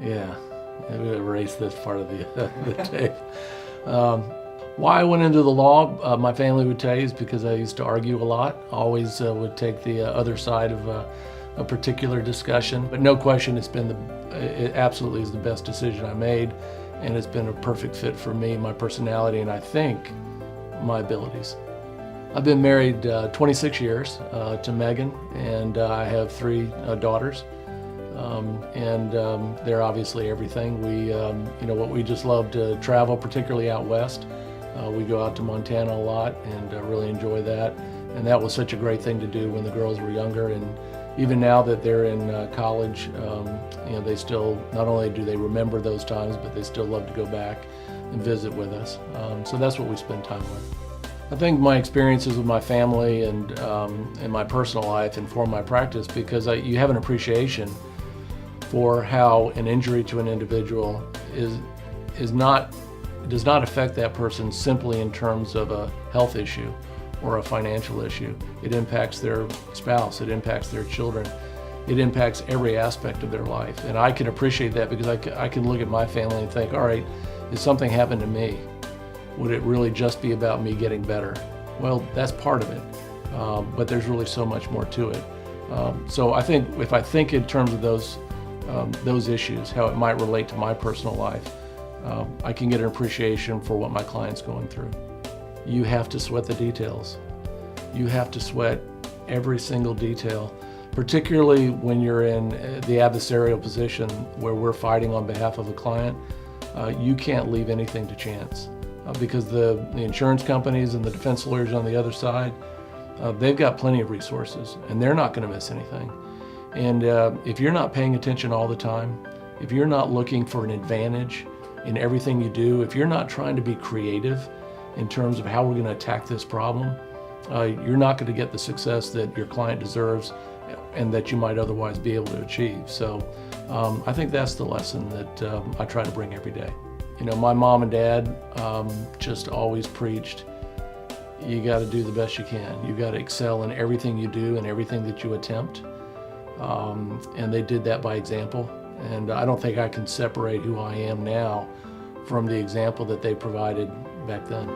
Yeah, we erase this part of the tape. Um, why I went into the law, my family would tell you, is because I used to argue a lot. Always would take the other side of a particular discussion. But no question, it absolutely is the best decision I made, and it's been a perfect fit for me, my personality, and I think my abilities. I've been married 26 years to Megan, and I have 3 daughters. They're obviously everything. We just love to travel, particularly out west. We go out to Montana a lot and really enjoy that. And that was such a great thing to do when the girls were younger. And even now that they're in college, they still, not only do they remember those times, but they still love to go back and visit with us. So that's what we spend time with. I think my experiences with my family and my personal life inform my practice because you have an appreciation for how an injury to an individual does not affect that person simply in terms of a health issue or a financial issue. It impacts their spouse, it impacts their children, it impacts every aspect of their life. And I can appreciate that because I can look at my family and think, all right, if something happened to me, would it really just be about me getting better? Well, that's part of it, but there's really so much more to it. So I think if I think in terms of those issues, how it might relate to my personal life, I can get an appreciation for what my client's going through. You have to sweat the details. You have to sweat every single detail, particularly when you're in the adversarial position where we're fighting on behalf of a client. You can't leave anything to chance because the insurance companies and the defense lawyers on the other side, they've got plenty of resources and they're not going to miss anything. And if you're not paying attention all the time, if you're not looking for an advantage in everything you do, if you're not trying to be creative in terms of how we're going to attack this problem, you're not going to get the success that your client deserves and that you might otherwise be able to achieve. So I think that's the lesson that I try to bring every day. My mom and dad just always preached, you got to do the best you can. You got to excel in everything you do and everything that you attempt. And they did that by example. And I don't think I can separate who I am now from the example that they provided back then.